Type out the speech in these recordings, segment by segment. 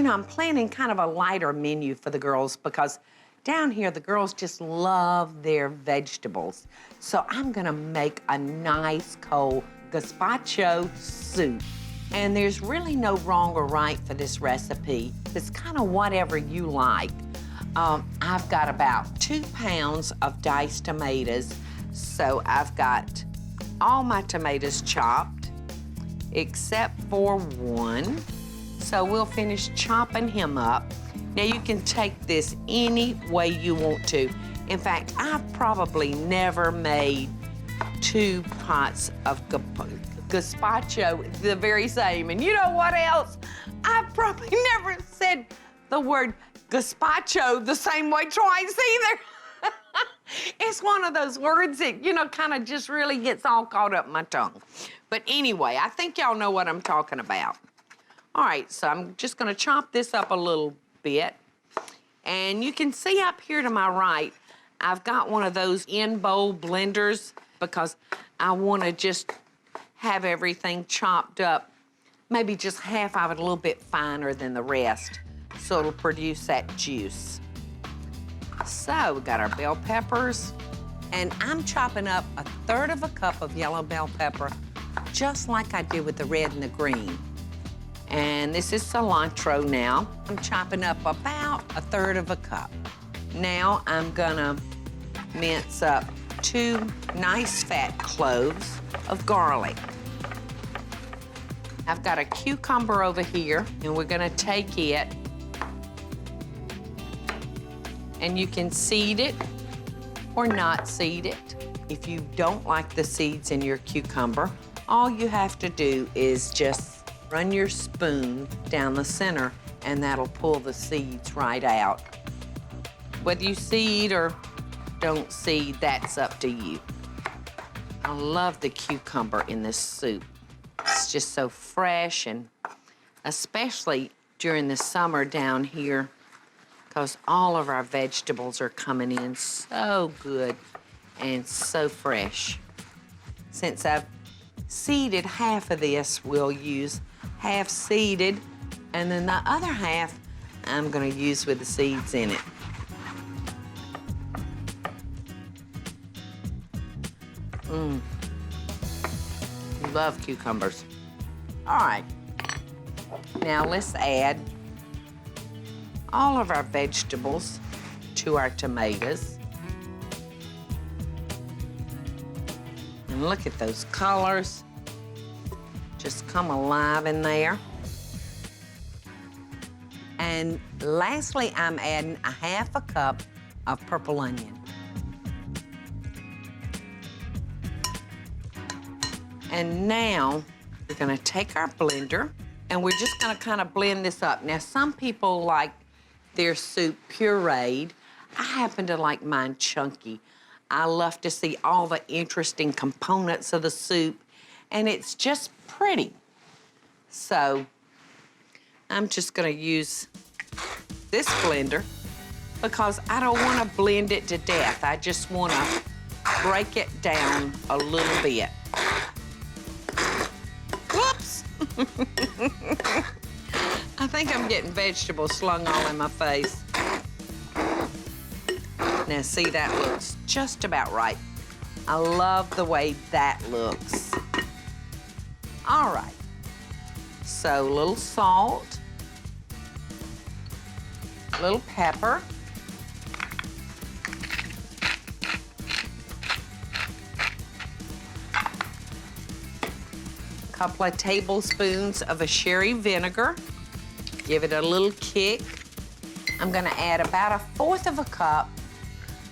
You know, I'm planning kind of a lighter menu for the girls because down here, the girls just love their vegetables. So I'm gonna make a nice cold gazpacho soup. And there's really no wrong or right for this recipe. It's kind of whatever you like. I've got about 2 pounds of diced tomatoes. So I've got all my tomatoes chopped, except for one. So we'll finish chopping him up. Now you can take this any way you want to. In fact, I've probably never made 2 pots of gazpacho the very same. And you know what else? I've probably never said the word gazpacho the same way twice either. It's one of those words that, you know, kind of just really gets all caught up in my tongue. But anyway, I think y'all know what I'm talking about. All right, so I'm just gonna chop this up a little bit. And you can see up here to my right, I've got one of those in-bowl blenders because I wanna just have everything chopped up, maybe just half of it a little bit finer than the rest, so it'll produce that juice. So we got our bell peppers, and I'm chopping up 1/3 of a cup of yellow bell pepper, just like I did with the red and the green. And this is cilantro now. I'm chopping up about 1/3 of a cup. Now I'm gonna mince up 2 nice fat cloves of garlic. I've got a cucumber over here, and we're gonna take it, and you can seed it or not seed it. If you don't like the seeds in your cucumber, all you have to do is just run your spoon down the center, and that'll pull the seeds right out. Whether you seed or don't seed, that's up to you. I love the cucumber in this soup. It's just so fresh, and especially during the summer down here, because all of our vegetables are coming in so good and so fresh. Since I've seeded half of this, we'll use half seeded, and then the other half I'm gonna use with the seeds in it. Love cucumbers. All right, now let's add all of our vegetables to our tomatoes. And look at those colors. Just come alive in there. And lastly, I'm adding 1/2 cup of purple onion. And now we're gonna take our blender, and we're just gonna kind of blend this up. Now, some people like their soup pureed. I happen to like mine chunky. I love to see all the interesting components of the soup, and it's just pretty. So I'm just gonna use this blender because I don't wanna blend it to death. I just wanna break it down a little bit. Whoops! I think I'm getting vegetables slung all in my face. Now, see, that looks just about right. I love the way that looks. All right, so a little salt, a little pepper, a couple of tablespoons of a sherry vinegar. Give it a little kick. I'm gonna add about 1/4 of a cup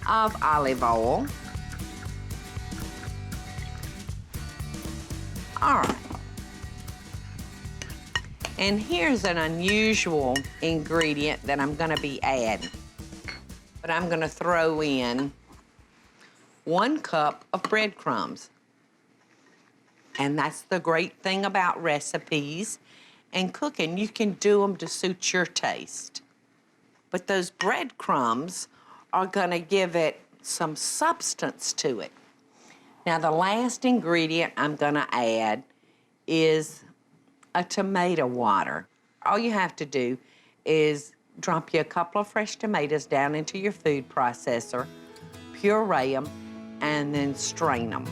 of olive oil. All right. And here's an unusual ingredient that I'm gonna be adding. But I'm gonna throw in 1 cup of breadcrumbs. And that's the great thing about recipes and cooking. You can do them to suit your taste. But those breadcrumbs are gonna give it some substance to it. Now, the last ingredient I'm gonna add is a tomato water. All you have to do is drop you a couple of fresh tomatoes down into your food processor, puree them, and then strain them.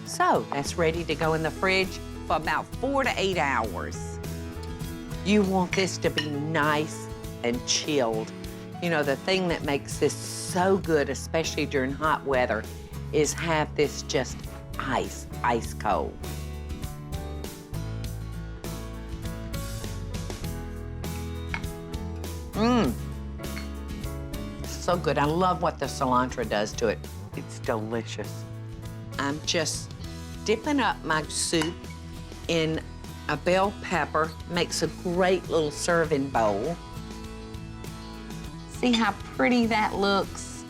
So that's ready to go in the fridge for about 4 to 8 hours. You want this to be nice and chilled. You know, the thing that makes this so good, especially during hot weather, is have this just ice cold. Mmm. So good. I love what the cilantro does to it. It's delicious. I'm just dipping up my soup in a bell pepper. Makes a great little serving bowl. See how pretty that looks?